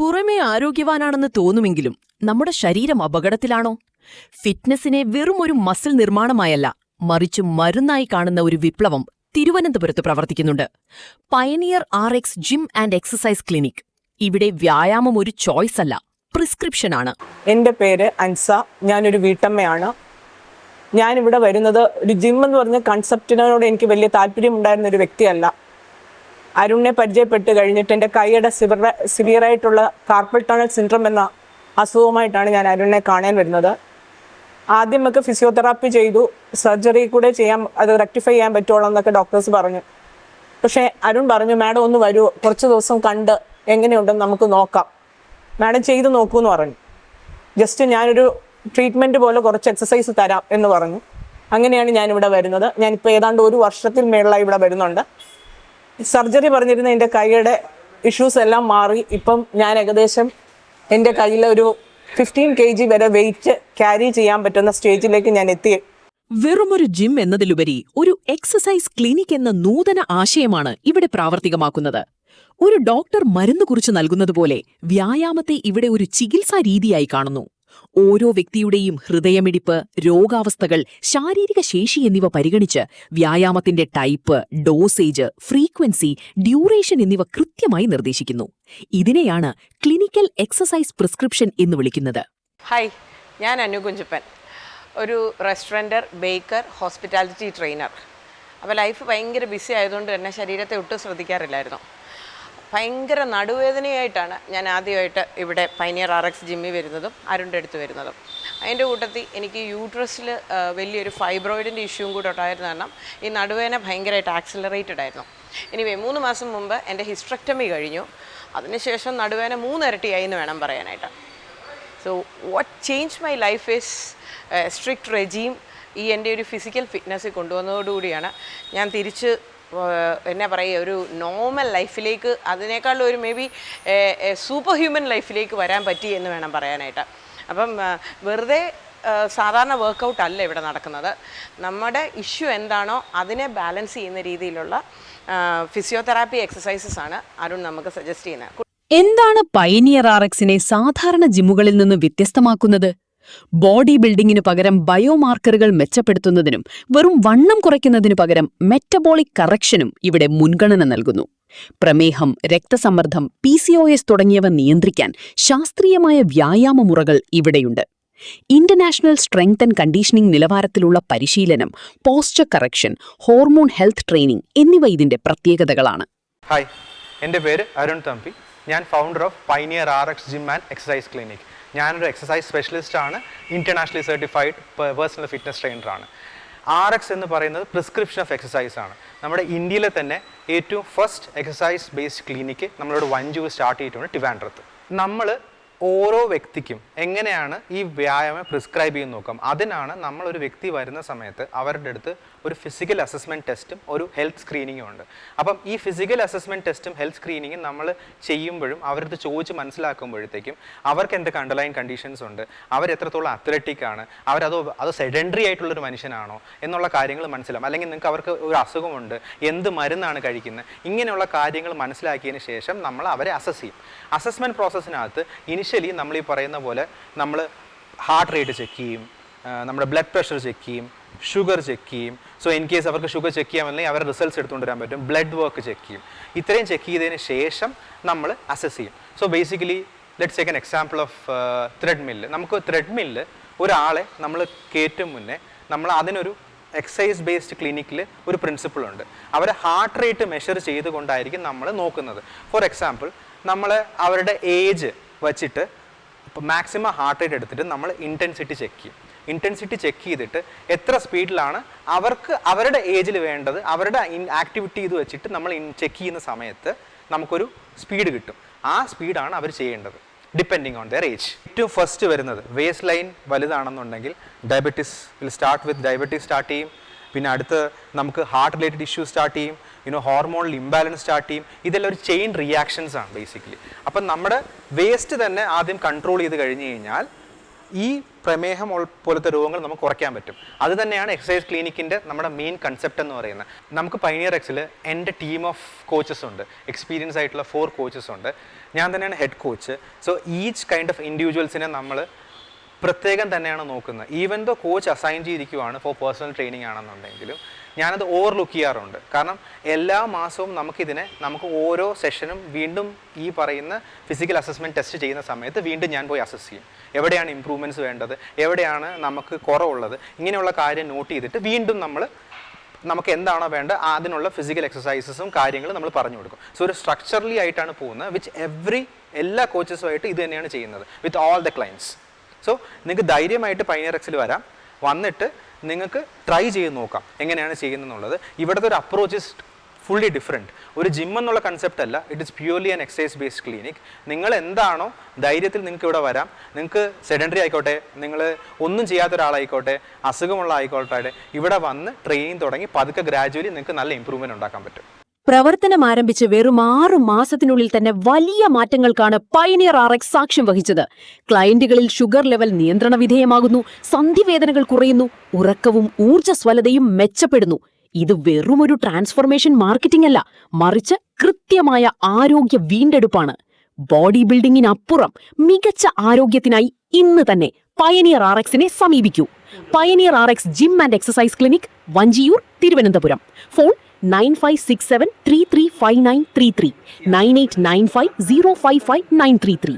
പുറമേ ആരോഗ്യവാനാണെന്ന് തോന്നുമെങ്കിലും നമ്മുടെ ശരീരം അപകടത്തിലാണോ? ഫിറ്റ്നസിനെ വെറും ഒരു മസിൽ നിർമ്മാണമായല്ല, മറിച്ച് മരുന്നായി കാണുന്ന ഒരു വിപ്ലവം തിരുവനന്തപുരത്ത് പ്രവർത്തിക്കുന്നുണ്ട്. Pioneer RX gym and exercise clinic. ഇവിടെ വ്യായാമം ഒരു ചോയ്സ് അല്ല, പ്രിസ്ക്രിപ്ഷനാണ്. എൻ്റെ പേര് അൻസ. ഞാനൊരു വീട്ടമ്മയാണ്. ഞാനിവിടെ വരുന്നത് ഒരു ജിം എന്ന് പറഞ്ഞ കൺസെപ്റ്റിനോട് എനിക്ക് വലിയ താല്പര്യമുണ്ടായിരുന്ന ഒരു വ്യക്തിയല്ല. അരുണിനെ പരിചയപ്പെട്ട് കഴിഞ്ഞിട്ട് എൻ്റെ കൈയുടെ സിവിയറായിട്ടുള്ള കാർപ്പൽ ടണൽ സിൻഡ്രോം എന്ന അസുഖമായിട്ടാണ് ഞാൻ അരുണിനെ കാണാൻ വരുന്നത്. ആദ്യമൊക്കെ ഫിസിയോതെറാപ്പി ചെയ്തു, സർജറി കൂടെ അത് റെക്ടിഫൈ ചെയ്യാൻ പറ്റുള്ളൂ എന്നൊക്കെ ഡോക്ടേഴ്സ് പറഞ്ഞു. പക്ഷേ അരുൺ പറഞ്ഞു, മാഡം ഒന്ന് വരൂ, കുറച്ച് ദിവസം കണ്ട് എങ്ങനെയുണ്ടെന്ന് നമുക്ക് നോക്കാം, മാഡം ചെയ്ത് നോക്കൂ എന്ന് പറഞ്ഞു. ജസ്റ്റ് ഞാനൊരു ട്രീറ്റ്മെൻറ്റ് പോലെ കുറച്ച് എക്സസൈസ് തരാം എന്ന് പറഞ്ഞു. അങ്ങനെയാണ് ഞാനിവിടെ വരുന്നത്. ഞാനിപ്പോൾ ഏതാണ്ട് ഒരു വർഷത്തിൽ മേളിലായി ഇവിടെ വരുന്നുണ്ട്. സർജറി പറഞ്ഞിരുന്ന എൻ്റെ കൈയുടെ ഇഷ്യൂസ് എല്ലാം മാറി. ഇപ്പം ഞാൻ ഏകദേശം എൻ്റെ കയ്യിൽ ഒരു 15 kg വരെ വെയിറ്റ് ക്യാരി ചെയ്യാൻ പറ്റുന്ന സ്റ്റേജിലേക്ക് ഞാൻ എത്തി. വെറുമൊരു ജിം എന്നതിലുപരി ഒരു എക്സസൈസ് ക്ലിനിക് എന്ന നൂതന ആശയമാണ് ഇവിടെ പ്രാവർത്തികമാക്കുന്നത്. ഒരു ഡോക്ടർ മരുന്ന് കുറിച്ച് നൽകുന്നതുപോലെ വ്യായാമത്തെ ഇവിടെ ഒരു ചികിത്സാ രീതിയായി കാണുന്നു. ഓരോ വ്യക്തിയുടെയും ഹൃദയമിടിപ്പ്, രോഗാവസ്ഥകൾ, ശാരീരിക ശേഷി എന്നിവ പരിഗണിച്ച് വ്യായാമത്തിന്റെ ടൈപ്പ്, ഡോസേജ്, ഫ്രീക്വൻസി, ഡ്യൂറേഷൻ എന്നിവ കൃത്യമായി നിർദ്ദേശിക്കുന്നു. ഇതിനെയാണ് ക്ലിനിക്കൽ എക്സസൈസ് പ്രിസ്ക്രിപ്ഷൻ എന്ന് വിളിക്കുന്നത്. ഹായ്, ഞാൻ അനു കുഞ്ചപ്പൻ, ഒരു റെസ്റ്റോറൻറ്റർ, ബേക്കർ, ഹോസ്പിറ്റാലിറ്റി ട്രെയിനർ. അപ്പോൾ ലൈഫ് ഭയങ്കര ബിസി ആയതുകൊണ്ട് തന്നെ ശരീരത്തെ ഒട്ടും ശ്രദ്ധിക്കാറില്ലായിരുന്നു. ഭയങ്കര നടുവേദനയായിട്ടാണ് ഞാൻ ആദ്യമായിട്ട് ഇവിടെ പയനിയർ RX ജിമ്മിൽ വരുന്നതും അരുണിൻ്റെ അടുത്ത് വരുന്നതും. അതിൻ്റെ കൂട്ടത്തിൽ എനിക്ക് യൂട്രസിൽ വലിയൊരു ഫൈബ്രോയിഡിൻ്റെ ഇഷ്യൂവും കൂടെ ഉണ്ടായിരുന്നു. കാരണം ഈ നടുവേദന ഭയങ്കരമായിട്ട് ആക്സിലറേറ്റഡ് ആയിരുന്നു. എനിവേ 3 മാസം മുമ്പ് എൻ്റെ ഹിസ്റ്ററക്ടമി കഴിഞ്ഞു. അതിനുശേഷം നടുവേദന 3 ഇരട്ടിയായി എന്ന് വേണം പറയാനായിട്ട്. So what change my life is strict regime. ഈ എൻ്റെ ഒരു ഫിസിക്കൽ ഫിറ്റ്നസ് കൊണ്ടുവന്നതോടുകൂടിയാണ് ഞാൻ തിരിച്ച് എന്നാ പറയുക, ഒരു നോർമൽ ലൈഫിലേക്ക്, അതിനേക്കാളും ഒരു മേ ബി സൂപ്പർ ഹ്യൂമൻ ലൈഫിലേക്ക് വരാൻ പറ്റി എന്ന് വേണം പറയാനായിട്ട്. അപ്പം വെറുതെ സാധാരണ വർക്കൗട്ട് അല്ല ഇവിടെ നടക്കുന്നത്. നമ്മുടെ ഇഷ്യൂ എന്താണോ അതിനെ ബാലൻസ് ചെയ്യുന്ന രീതിയിലുള്ള ഫിസിയോതെറാപ്പി എക്സസൈസസ് ആണ് അരുൺ നമുക്ക് സജസ്റ്റ് ചെയ്യുന്നത്. എന്താണ് പയനിയർ RXനെ സാധാരണ ജിമ്മുകളിൽ നിന്ന് വ്യത്യസ്തമാക്കുന്നത്? ബോഡി ബിൽഡിങ്ങിനു പകരം ബയോമാർക്കറുകൾ മെച്ചപ്പെടുത്തുന്നതിനും വെറും വണ്ണം കുറയ്ക്കുന്നതിനു പകരം മെറ്റബോളിക് കറക്ഷനും ഇവിടെ മുൻഗണന നൽകുന്നു. പ്രമേഹം, രക്തസമ്മർദ്ദം, PCOS തുടങ്ങിയവ നിയന്ത്രിക്കാൻ ശാസ്ത്രീയമായ വ്യായാമമുറകൾ ഇവിടെയുണ്ട്. ഇന്റർനാഷണൽ സ്ട്രെങ്ത് ആൻഡ് കണ്ടീഷനിംഗ് നിലവാരത്തിലുള്ള പരിശീലനം, posture correction, hormone health training എന്നിവ ഇതിന്റെ പ്രത്യേകതകളാണ്. ഹായ്, എൻ്റെ പേര് അരുൺ തമ്പി. ഞാൻ founder of pioneer RX gym and exercise clinic. ഞാനൊരു എക്സസൈസ് സ്പെഷ്യലിസ്റ്റ് ആണ്, ഇന്റർനാഷണലി സർട്ടിഫൈഡ് പേഴ്സണൽ ഫിറ്റ്നസ് ട്രെയിനറാണ്. RX എന്ന് പറയുന്നത് പ്രിസ്ക്രിപ്ഷൻ ഓഫ് എക്സസൈസ് ആണ്. നമ്മുടെ ഇന്ത്യയിലെ തന്നെ ഏറ്റവും ഫസ്റ്റ് എക്സസൈസ് ബേസ്ഡ് ക്ലിനിക്ക് നമ്മളിവിടെ വഞ്ചൂർ സ്റ്റാർട്ട് ചെയ്തിട്ടുണ്ട്, ട്രിവാൻഡ്രത്ത്. നമ്മൾ ഓരോ വ്യക്തിക്കും എങ്ങനെയാണ് ഈ വ്യായാമം പ്രിസ്ക്രൈബ് ചെയ്യുന്ന നോക്കാം. അതിനാണ് നമ്മളൊരു വ്യക്തി വരുന്ന സമയത്ത് അവരുടെ അടുത്ത് ഒരു ഫിസിക്കൽ അസസ്മെൻറ്റ് ടെസ്റ്റും ഒരു ഹെൽത്ത് സ്ക്രീനിങ്ങും ഉണ്ട്. അപ്പം ഈ ഫിസിക്കൽ അസസ്മെൻറ്റ് ടെസ്റ്റും ഹെൽത്ത് സ്ക്രീനിങ്ങും നമ്മൾ ചെയ്യുമ്പോഴും അവരടുത്ത് ചോദിച്ച് മനസ്സിലാക്കുമ്പോഴത്തേക്കും അവർക്ക് എന്തൊക്കെ അണ്ടർലൈൻ കണ്ടീഷൻസ് ഉണ്ട്, അവരെത്രത്തോളം അത്ലറ്റിക് ആണ്, അത് സെഡൻഡറി ആയിട്ടുള്ളൊരു മനുഷ്യനാണോ എന്നുള്ള കാര്യങ്ങൾ മനസ്സിലാവും. അല്ലെങ്കിൽ നിങ്ങൾക്ക് അവർക്ക് ഒരു അസുഖമുണ്ട്, എന്ത് മരുന്നാണ് കഴിക്കുന്നത്, ഇങ്ങനെയുള്ള കാര്യങ്ങൾ മനസ്സിലാക്കിയതിന് ശേഷം നമ്മൾ അവരെ അസസ് ചെയ്യും. അസസ്മെൻറ്റ് പ്രോസസ്സിനകത്ത് ഇനിഷ്യലി നമ്മൾ ഈ പറയുന്ന പോലെ നമ്മൾ ഹാർട്ട് റേറ്റ് ചെക്ക് ചെയ്യും, നമ്മുടെ ബ്ലഡ് പ്രഷർ ചെക്ക് ചെയ്യും, ഷുഗർ ചെക്ക് ചെയ്യും. സോ ഇൻ കേസ് അവർക്ക് ഷുഗർ ചെക്ക് ചെയ്യാമെങ്കിൽ അവരുടെ റിസൾട്ട്സ് എടുത്തുകൊണ്ട് വരാൻ പറ്റും. ബ്ലഡ് വർക്ക് ചെക്ക് ചെയ്യും. ഇത്രയും ചെക്ക് ചെയ്തതിന് ശേഷം നമ്മൾ അസസ് ചെയ്യും. So basically let's take an example of treadmill. നമുക്ക് ത്രെഡ്മില്ല് ഒരാളെ നമ്മൾ കയറ്റും മുന്നേ നമ്മൾ അതിനൊരു എക്സസൈസ് ബേസ്ഡ് ക്ലിനിക്കിൽ ഒരു പ്രിൻസിപ്പിളുണ്ട്. അവരെ ഹാർട്ട് റേറ്റ് മെഷർ ചെയ്തുകൊണ്ടായിരിക്കും നമ്മൾ നോക്കുന്നത്. ഫോർ എക്സാമ്പിൾ, നമ്മൾ അവരുടെ ഏജ് വച്ചിട്ട് മാക്സിമം ഹാർട്ട് റേറ്റ് എടുത്തിട്ട് നമ്മൾ ഇൻറ്റൻസിറ്റി ചെക്ക് ചെയ്യും. ഇൻറ്റൻസിറ്റി ചെക്ക് ചെയ്തിട്ട് എത്ര സ്പീഡിലാണ് അവർക്ക് അവരുടെ ഏജിൽ വേണ്ടത്, അവരുടെ ആക്ടിവിറ്റി ഇത് വെച്ചിട്ട് നമ്മൾ ചെക്ക് ചെയ്യുന്ന സമയത്ത് നമുക്കൊരു സ്പീഡ് കിട്ടും. ആ സ്പീഡാണ് അവർ ചെയ്യേണ്ടത് ഡിപ്പെൻഡിങ് ഓൺ ദെയർ ഏജ്. ഏറ്റവും ഫസ്റ്റ് വരുന്നത് വേസ്റ്റ് ലൈൻ വലുതാണെന്നുണ്ടെങ്കിൽ diabetes will start with diabetes start ചെയ്യും. പിന്നെ അടുത്ത് നമുക്ക് ഹാർട്ട് റിലേറ്റഡ് ഇഷ്യൂ സ്റ്റാർട്ട് ചെയ്യും, ഹോർമോണൽ ഇംബാലൻസ് സ്റ്റാർട്ട് ചെയ്യും. ഇതെല്ലാം ഒരു ചെയിൻ റിയാക്ഷൻസ് ആണ് ബേസിക്കലി. അപ്പം നമ്മുടെ വേസ്റ്റ് തന്നെ ആദ്യം കൺട്രോൾ ചെയ്ത് കഴിഞ്ഞ് കഴിഞ്ഞാൽ ഈ പ്രമേഹം പോലത്തെ രോഗങ്ങൾ നമുക്ക് കുറയ്ക്കാൻ പറ്റും. അത് തന്നെയാണ് എക്സസൈസ് ക്ലിനിക്കിൻ്റെ നമ്മുടെ മെയിൻ കൺസെപ്റ്റ് എന്ന് പറയുന്നത്. നമുക്ക് പൈനിയർ എക്സിൽ എൻ്റെ ടീം ഓഫ് കോച്ചസ് ഉണ്ട്, എക്സ്പീരിയൻസ് ആയിട്ടുള്ള 4 കോച്ചസ് ഉണ്ട്. ഞാൻ തന്നെയാണ് head coach. So each kind of ഇൻഡിവിജ്വൽസിനെ നമ്മൾ പ്രത്യേകം തന്നെയാണ് നോക്കുന്നത്. ഈവൻ ദോ കോച്ച് അസൈൻ ചെയ്തിരിക്കുവാണ് ഫോർ പേഴ്സണൽ ട്രെയിനിങ് ആണെന്നുണ്ടെങ്കിലും ഞാനത് ഓവർലുക്ക് ചെയ്യാറുണ്ട്. കാരണം എല്ലാ മാസവും നമുക്ക് ഓരോ സെഷനും വീണ്ടും ഈ പറയുന്ന ഫിസിക്കൽ അസസ്മെൻറ്റ് ടെസ്റ്റ് ചെയ്യുന്ന സമയത്ത് വീണ്ടും ഞാൻ പോയി അസസ് ചെയ്യും. എവിടെയാണ് ഇമ്പ്രൂവ്മെൻറ്റ്സ് വേണ്ടത്, എവിടെയാണ് നമുക്ക് കുറവുള്ളത്, ഇങ്ങനെയുള്ള കാര്യം നോട്ട് ചെയ്തിട്ട് വീണ്ടും നമുക്ക് എന്താണോ വേണ്ട അതിനുള്ള ഫിസിക്കൽ എക്സസൈസസും കാര്യങ്ങളും നമ്മൾ പറഞ്ഞു കൊടുക്കും. സോ ഒരു സ്ട്രക്ചറലി ആയിട്ടാണ് പോകുന്നത്, വിച്ച് എല്ലാ കോച്ചസുമായിട്ട് ഇത് തന്നെയാണ് ചെയ്യുന്നത് with all the clients. So നിങ്ങൾക്ക് ധൈര്യമായിട്ട് പൈനിയർ എക്സിൽ വന്നിട്ട് നിങ്ങൾക്ക് ട്രൈ ചെയ്ത് നോക്കാം എങ്ങനെയാണ് ചെയ്യുന്നതെന്നുള്ളത്. ഇവിടുത്തെ ഒരു അപ്രോച്ച് ഇസ് ഫുള്ളി ഡിഫറെൻറ്റ്. ഒരു ജിം എന്നുള്ള കൺസെപ്റ്റ് അല്ല, it is purely an exercise based clinic. നിങ്ങൾ എന്താണോ ധൈര്യത്തിൽ നിങ്ങൾക്ക് ഇവിടെ വരാം. നിങ്ങൾക്ക് സെഡൻറ്ററി ആയിക്കോട്ടെ, നിങ്ങൾ ഒന്നും ചെയ്യാത്ത ഒരാളായിക്കോട്ടെ, അസുഖമുള്ള ആയിക്കോട്ടെ, ഇവിടെ വന്ന് ട്രെയിനിങ് തുടങ്ങി പതുക്കെ ഗ്രാജുവലി നിങ്ങൾക്ക് നല്ല ഇമ്പ്രൂവ്മെൻറ്റ് ഉണ്ടാക്കാൻ പറ്റും. പ്രവർത്തനം ആരംഭിച്ച് വെറും 6 മാസത്തിനുള്ളിൽ തന്നെ വലിയ മാറ്റങ്ങൾക്കാണ് പൈനിയർ ആർഎക്സ് സാക്ഷ്യം വഹിച്ചത്. ക്ലയന്റുകളിൽ ഷുഗർ ലെവൽ നിയന്ത്രണ വിധേയമാകുന്നു, സന്ധിവേദനകൾ കുറയുന്നു, ഉറക്കവും ഊർജ്ജസ്വലതയും മെച്ചപ്പെടുന്നു. ഇത് വെറുമൊരു ട്രാൻസ്ഫോർമേഷൻ മാർക്കറ്റിംഗ് അല്ല, മറിച്ച് കൃത്യമായ ആരോഗ്യ വീണ്ടെടുപ്പാണ്. ബോഡി ബിൽഡിംഗിനപ്പുറം മികച്ച ആരോഗ്യത്തിനായി ഇന്ന് തന്നെ പയനിയർ ആർഎക്സിനെ സമീപിക്കൂ. Pioneer RX gym and exercise clinic, Vanchiyoor, Thiruvananthapuram. Phone 9567335933, 9895055933.